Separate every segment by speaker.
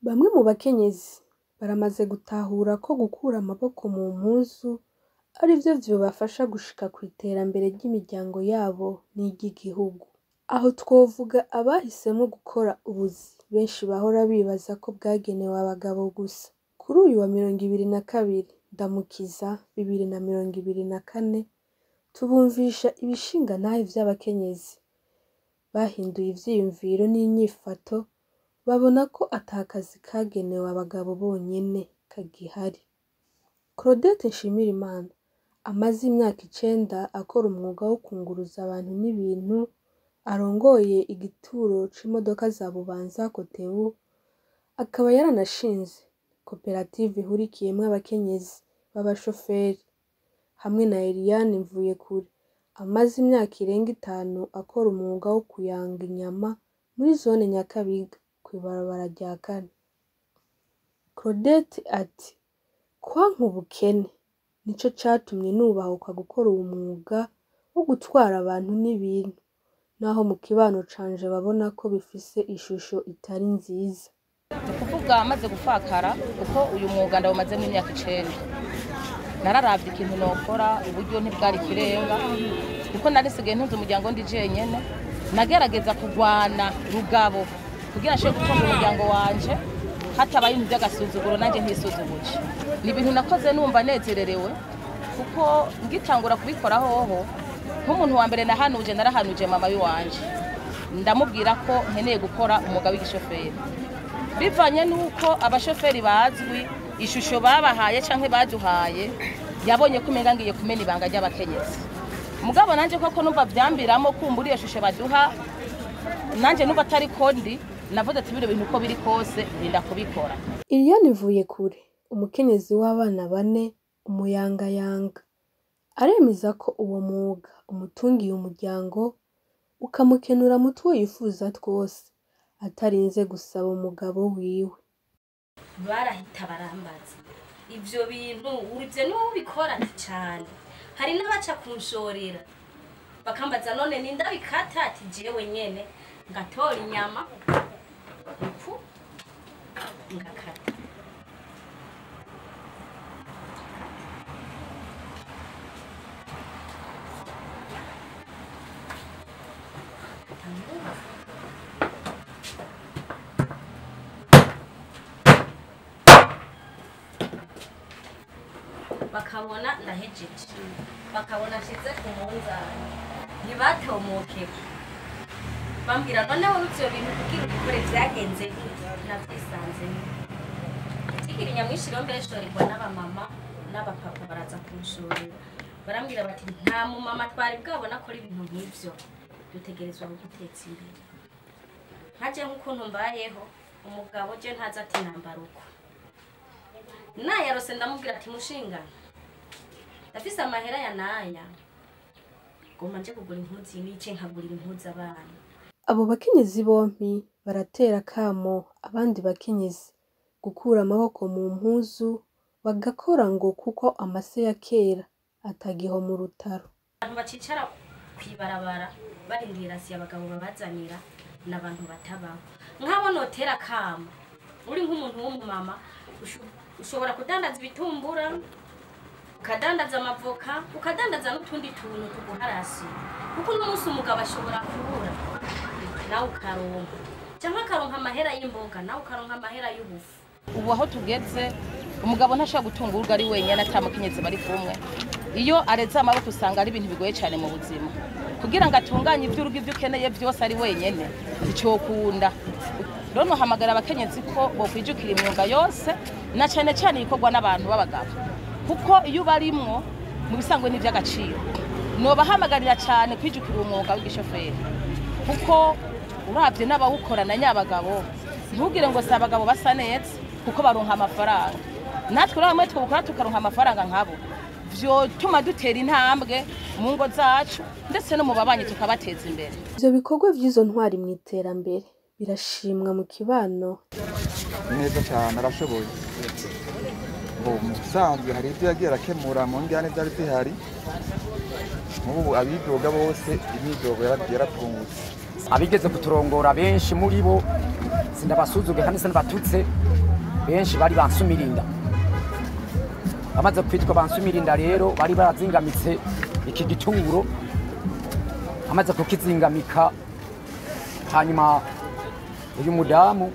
Speaker 1: Bamwe mu bakenyezi baramaze gutahura ko gukura amaboko mu mpuzu arivyo vyobafasha gushika kw'iterambere ry'imiryango yabo n'iry'igihugu. Aho twovuga abahisemwo gukora ubuzi benshi bahora bibaza ko bwagenewe abagabo gusa. Kuri uyu wa 22 Ndamukiza 2024 tubumvisha ibishingantahe vy'abakenyezi bahinduye ivyiyumviro n'inyifato babona ko atakazi kagenewe abagabo bonyene kagihari. Claudette Nshimirimana amaze imyaka 9 akora umwuga wo kunguruza abantu n'ibintu, arongoye igituro c'imodoka za Bubanza Kotebu, akaba yaranashinze koperative ihurikiyemwo abakenyezi b'abashoferi, hamwe na Eliane Mvuyekure amaze imyaka irenga 5 akora umwuga wo kuyanga inyama muri zone Nyakabiga kw'ibarabara rya 4. Claudette ati kwanka ubukene nico catumye nubahuka gukora uwo mwuga wo gutwara abantu n'ibintu, naho mu kibano canje babona ko bifise ishusho itari nziza.
Speaker 2: Kuvuga amaze gufakara kuko uyu mwuga ndawumaze mu myaka 9. Nararavye ikintu nokora uburyo ntibwari kirenga kuko narisigaye ntunze umuryango ndi jenyene, nagerageza kugwana rugabo kugira nshobore gutunga umuryango wanje hatabaye ibintu by'agasuzuguro nanje ntisuzuguje. Ni ibintu nakoze numva nezererewe kuko ngitangura kubikora hoho nk'umuntu wa mbere narahanuje mama wanje, ndamubwira ko nkeneye gukora umwuga w'igishoferi. Bivanye nuko abashoferi bazwi ishusho babahaye canke baduhaye, yabonye ko umenga ngiye kumena ibanga ry'abakenyezi. Mugabo nanje koko numva vyambiramo kumbura iyo shusho baduha, nanje numva atari kondi, navuze ati biro bintu uko biri kose ndinda kubikora.
Speaker 1: Eliane Mvuyekure umukenyezi w'abana 4 umuyangayanga aremeza ko uwo mwuga umutungiye umuryango ukamukenura mu two yifuza twose atarinze gusaba umugabo wiwe.
Speaker 3: Barahita barambaza ivyo bintu urivye niwo ubikora cyane. Hari n'abaca kunshorera bakambaza none nindabikata ati jewe nyene ngatora inyama uku ngakata. Bakabona ndahejeje, bakabona shize ku munzani ntibatomoke, bambwira none wowe ivyo bintu kugira ukore vyagenze navyisanze. Ikigira nyamwishiro mbere shorerwa n'abamama n'abapapa baraza kunshorera, barambwira bati nta mu mama twari bwabona ko ibintu nk'ivyo dutegerezwa guteza imbere. Nkaje nk'ukuntu mbayeho umugabo je ntaza ati nambaruko yarose ndamubwira ati mushinga ndafise amahera ya naya goma nje kugura impuzu nice nkagurira impuzu abana.
Speaker 1: Abo bakenyezi bompi baratera kamo abandi bakenyezi gukura amaboko mu mpuzu bagakora ngo kuko amase ya kera atagiho mu rutaro.
Speaker 3: Abantu bacicara kwibarabara barindira si abagabo babazanira n'abantu batabaho. Nkabo notera kamo uri nk'umuntu w'umumama ushobora kudandaza ibitumbura, ukadandaza amavoka, ukadandaza n'utundi tuntu tuguharasi, kuko n'umunsi umugabo ashobora kubura nawe ukaronka, cyangwa akaronka amahera y'imboga nawe ukaronka amahera y'ubufu.
Speaker 2: Ubu aho tugeze umugabo ntashaka gutunga urugo ari wenyene atamukenyezi bari kumwe. Iyo areze amaboko usanga ari ibintu bigoye cyane mu buzima, kugira ngo atunganye ivy'urugo ivyo ukeneye byose ari wenyene icokunda. Rono hamagara abakenyezi ko bokwijukira imyuga yose na cyane cyane ikorwa n'abantu b'abagabo, kuko iyo barimwo mu bisangwe n'ivy'agaciro no bahamagarira cyane kwijukira umwuga w'igishoferi, kuko uravye n'abawukora na nyabagabo ntugire ngo si abagabo basa neza kuko baronka amafaranga. Natwe uramwe twukora tukaronka amafaranga nkabo, vyo tuma dutera intambwe mu ngo zacu ndetse no mu babanyi tukabateza imbere.
Speaker 1: Ivyo bikorwa vy'izo ntwari mu iterambere birashimwa mu kibano
Speaker 4: neza cyane, arashoboye. Musanzwe hari ibyo yagiye arakemura mu njyane byari zihari, nk'ubu abidoga bose imidogo yarapfungutse.
Speaker 5: Abigeze kuturongora benshi muri bo sindabasuzuge kandi sinabatutse, benshi bari bansumirinda. Bamaze kwitwa bansumirinda rero bari barazingamitse iki gituro, amaze kukizingamika hanyuma uyu mudamu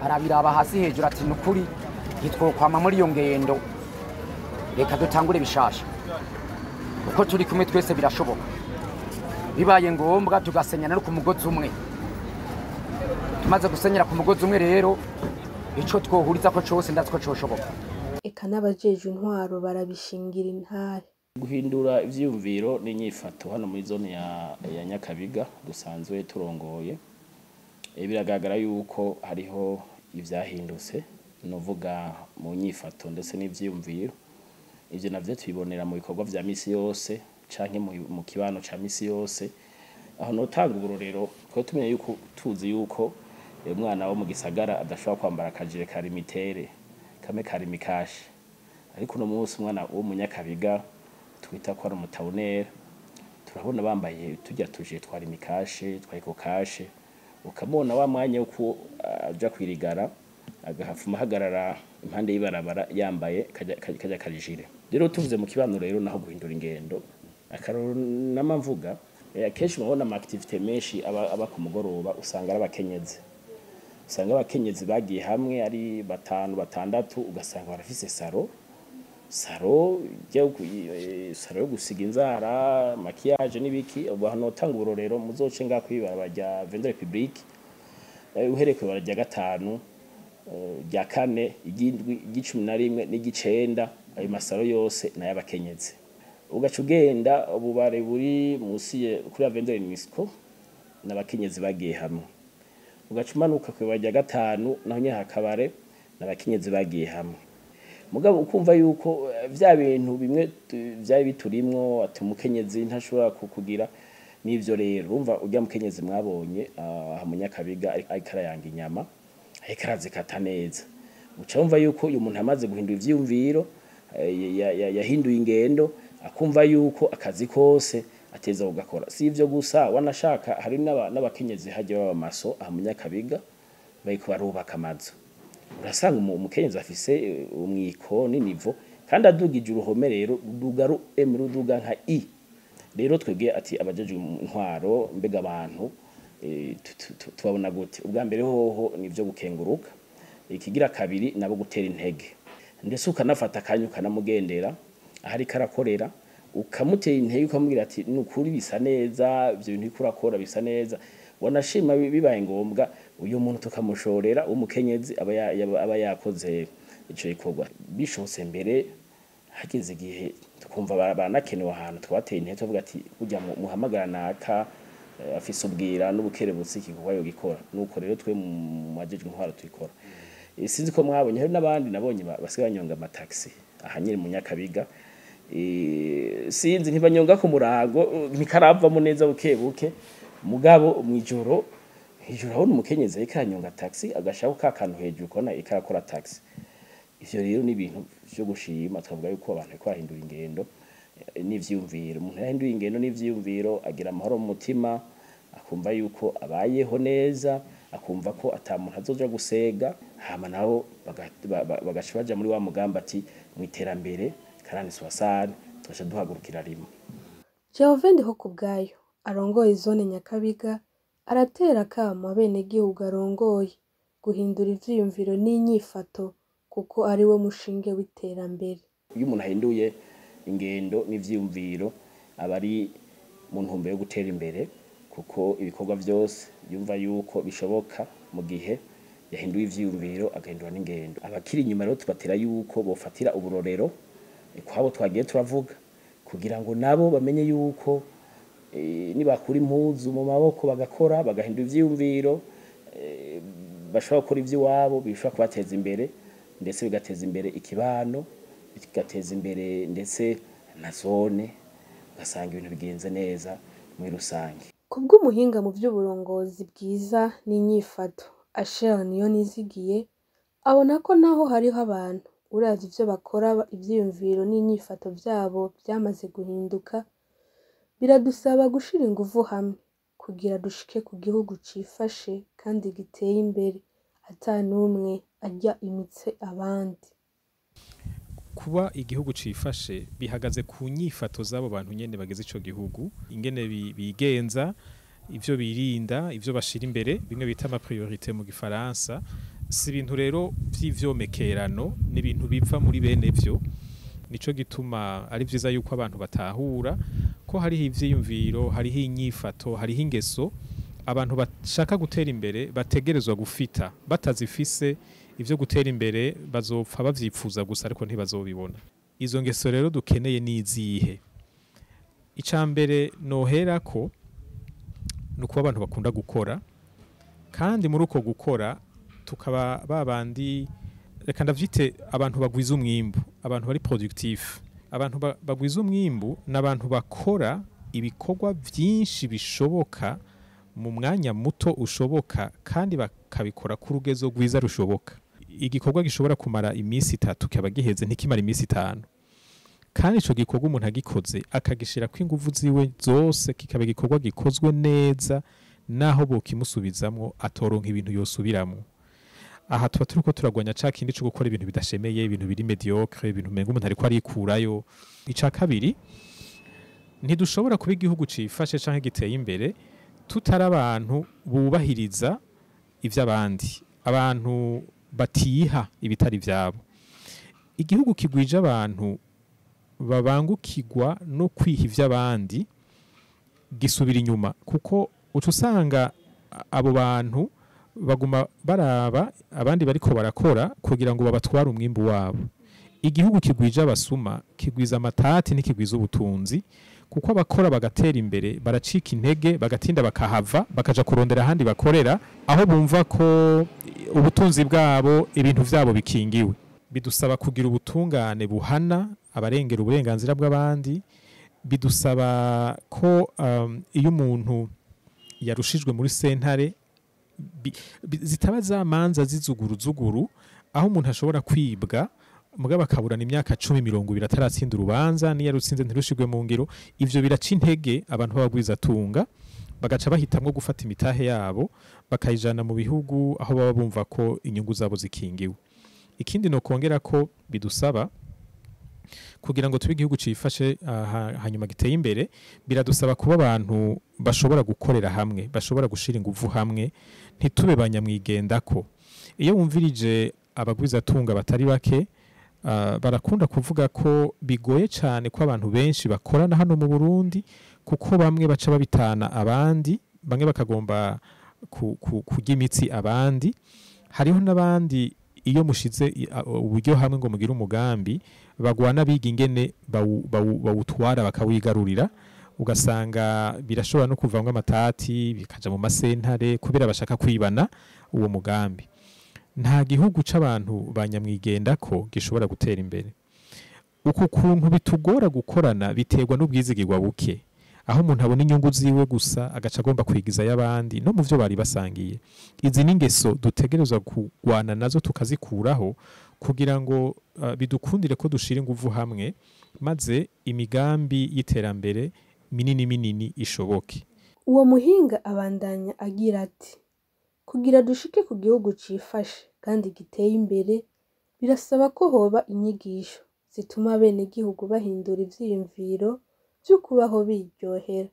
Speaker 5: arabiraba hasi hejuru ati nukuri hitwokwama muri iyo ngendo, reka dutangure bishasha uko turi kumwe twese birashoboka, bibaye ngombwa tugasenyana no ku mugozi umwe. Tumaze gusenyera ku mugozi umwe rero ico twohuriza ko cose ndatwo coshoboka.
Speaker 1: Eka n'abajeje intwaro barabishingira intare.
Speaker 6: Guhindura ivyumviro n'inyifato hano muri zone ya Nyakabiga dusanzwe turongoye, biragaragara yuko hariho ivyahindutse, novuga mu nyifato ndetse n'ivyumviro. Ivyo navyo tubibonera mu bikorwa vya misi yose canke mu kibano ca misi yose. Aho notanga uburorero ko tumenye yuko tuzi yuko umwana wo mu gisagara adashobora kwambara akajire ka limitere kame ka limikashi, ariko no munsi umwana wo mu Nyakabiga twita ko ari umutawunera, turabona bambaye tujya tuje twari mikashe twariko kashe, ukamubona wa mwanya uko aja kwirigara agahafuma hagarara impande y'ibarabara yambaye kajya karijire. Rero tuvuze mu kibano rero naho guhindura ingendo akaroro n'amamvuga akenshi mubona ama activite menshi aba ku mugoroba usanga ari abakenyezi, usanga abakenyezi bagiye hamwe ari batanu batandatu, ugasanga barafise saro yo gusiga inzara, makiyaje n'ibiki. Abantu notanga uburorero muzoce nga kwibara bajya Vendeur Public, uhereye ku bara rya gatanu rya kane igindwi igicumi na rimwe n'igicenda, ayo masaro yose na y'abakenyezi. Ugaca ugenda ububare buri musi kuri Vendeur Nisco n'abakenyezi bagiye hamwe, ugaca umanuka ku bara rya gatanu naho nye hakabare n'abakenyezi bagiye hamwe. Mugabo ukumva yuko vya bintu bimwe vyari biturimwo ati umukenyezi ntashobora kukugira n'ivyo. Rero urumva urya mukenyezi mwabonye aha mu Nyakabiga ariko arayanga inyama, ariko arazikata neza, uca wumva yuko uyu muntu amaze guhindura ivyumviro, yahinduye ingendo, akumva yuko akazi kose ateza kugakora. Si ivyo gusa, wanashaka hari n'abakenyezi haje baba maso aha mu Nyakabiga bariko barubaka amazu, urasanga umukenyezi afise umwiko n'inivo kandi adugije uruhome, rero ruduga nka i. Rero twebwe ati abajeje intwaro mbega abantu tubabona gute? Ubwa mbere hoho nivyo gukenguruka, ikigira kabiri nabo gutera intege, ndetse ukanafata akanya ukanamugendera ahari karakorera ukamutera intege ukamubwira ati nukuri bisa neza, ivyo bintu ikurakora bisa neza. Wanashima bibaye ngombwa uyu muntu tukamushorera umukenyezi aba yakoze ico gikorwa. Bishose mbere hageze igihe tukumva banakenewe ahantu twabateye intege tuvuga ati ujya muhamagara naka afise ubwira n'ubukerebutsi igikorwa yo gikora. Nuko rero twe mu majejwe intwaro tuyikora. Sinzi ko mwabonye hari n'abandi nabonye basigaye banyonga amataxi aha nyine mu Nyakabiga, sinzi ntibanyonga ku murago nikaravamo neza bukebuke, mugabo mwijoro abona umukenyezi ariko aranyonga taxi agashaka kakantu hejuru kona ikarakora taxi. Ivyo rero ni ibintu byo gushima, twavuga yuko abantu bariko bahindura ingendo n'ivyumviro. Umuntu yahinduye ingendo n'ivyumviro agira amahoro mu mutima, akumva yuko abayeho neza, akumva ko atamuntu azoja gusega, hama nabo bagaca baja muri wa mugamba ati mu iterambere karani swasane twasha duhagurukira rimwe.
Speaker 1: Jehovende ho kubgayo arongoye zone Nyakabiga aratera kama bene gihugu arongoye guhindura ivyiyumviro n'inyifato kuko ari we mushinge w'iterambere.
Speaker 6: Iyo umuntu ahinduye ingendo n'ivyiyumviro aba ari mu ntumbero yo gutera imbere, kuko ibikorwa byose yumva yuko bishoboka mu gihe yahinduye ivyiyumviro agahindura n'ingendo. Abakiri inyuma rero tubatera yuko bofatira uburorero kwabo twagiye turavuga, kugira ngo nabo bamenye yuko nibakura impuzu mu maboko bagakora bagahindura ivyiyumviro, bashobora gukora ivy'iwabo bishobora kubateza imbere, ndetse bigateza imbere ikibano, bigateza imbere ndetse na zone, ugasanga ibintu bigenze neza muri rusange.
Speaker 1: Kubw'umuhinga mu by'uburongozi bwiza n'inyifato Ashera niyo nizigiye, abona ko naho hariho abantu uravye ivyo bakora ivyiyumviro n'inyifato vyabo byamaze guhinduka, biradusaba gushira inguvu hamwe kugira dushike ku gihugu cifashe kandi giteye imbere ata numwe ajya imitse abandi.
Speaker 7: Kuba igihugu cifashe bihagaze ku nyifato z'abo bantu nyene bageze ico gihugu, ingene bigenza, ivyo birinda, ivyo bashira imbere, bimwe bita ama priorité mu gifaransa. Si ibintu rero vy'ivyomekerano, ni ibintu biva muri bene vyo. Nico gituma ari vyiza yuko abantu batahura ko hariho ivyiyumviro, hariho inyifato, hariho ingeso abantu bashaka gutera imbere bategerezwa gufita. Batazifise ivyo gutera imbere bazopfa bavyipfuza gusa ariko ntibazobibona. Izo ngeso rero dukeneye nizihe? Icambere noherako nuko abantu bakunda gukora, kandi muri uko gukora tukaba babandi, reka ndavyite abantu bagwiza umwimbu, abantu bari productif. Abantu bagwiza umwimbu n'abantu bakora ibikorwa vyinshi bishoboka mu mwanya muto ushoboka, kandi bakabikora ku rugezo rwiza rushoboka. Igikorwa gishobora kumara iminsi 3 kaba giheze ntikimara iminsi 5, kandi ico gikorwa umuntu agikoze akagishira ko inguvu ziwe zose, kikaba igikorwa gikozwe neza, naho bokimusubizamwo atoronka ibintu yosubiramwo. Aha tuba turiko turagwanya ca kindi cyo gukora ibintu bidashemeye, ibintu biri mediocre, ibintu umenga umuntu ariko arikurayo. Ica kabiri, ntidushobora kuba igihugu cifashe canke giteye imbere tutari abantu bubahiriza ivy'abandi, abantu batiha ibitari vyabo. Igihugu kigwije abantu babangukirwa no kwiha ivy'abandi gisubira inyuma, kuko uca usanga abo bantu baguma baraba abandi bariko barakora kugira ngo babatware umwimbu wabo. Igihugu kigwije abasuma kigwiza amatati n'ikigwiza ubutunzi, kuko abakora bagatera imbere baracika intege, bagatinda bakahava bakaja kurondera ahandi bakorera, aho bumva ko ubutunzi bwabo, ibintu vyabo bikingiwe. Bidusaba kugira ubutungane buhana abarengera uburenganzira bw'abandi. Bidusaba ko iyo umuntu yarushijwe muri sentare zitaba zamanza zizuguru, aho umuntu ashobora kwibwa mugabo akaburana imyaka 10-20 ataratsinda urubanza, niyo yarutsinze ntirushigwe mu ngiro. Ivyo biraca intege abantu babagwiza tunga, bagaca bahitamwo gufata imitahe yabo bakayijana mu bihugu aho baba bumva ko inyungu zabo zikingiwe. Ikindi no kongera ko bidusaba kugira ngo tube igihugu cifashe hanyuma giteye imbere, biradusaba kuba abantu bashobora gukorera hamwe, bashobora gushira inguvu hamwe, ntitube banyamwigendako. Iyo wumvirije abagwiza tunga batari bake, barakunda kuvuga ko bigoye cyane ko abantu benshi bakorana hano mu Burundi, kuko bamwe baca babitana abandi, bamwe bakagomba kujya imitsi abandi. Hariho n'abandi iyo mushize uburyo hamwe ngo mugire umugambi, bagwana biga ingene bawutwara bakawigarurira, ugasanga birashobora no kuvamwa amatati bikaja mu masentare kubera bashaka kwibana uwo mugambi. Nta gihugu c'abantu banyamwigendako gishobora gutera imbere. Uko kuntu bitugora gukorana biterwa n'ubwizigirwa buke, aho umuntu abona inyungu ziwe gusa agaca agomba kwigiza y'abandi no mu vyo bari basangiye. Izi n'ingeso dutegerezwa kugwana nazo tukazikuraho kugira ngo bidukundire ko dushira inguvu hamwe, maze imigambi y'iterambere minini ishoboke.
Speaker 1: Uwo muhinga abandanya agira ati: kugira dushike ku gihugu cifashe kandi giteye imbere, birasaba ko hoba inyigisho zituma bene gihugu bahindura ivyiyumviro vyo kubaho biryohera,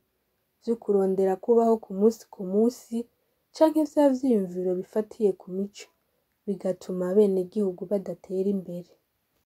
Speaker 1: vyo kurondera kubaho ku munsi canke vya vyiyumviro bifatiye ku mico, bigatuma bene gihugu badatera imbere.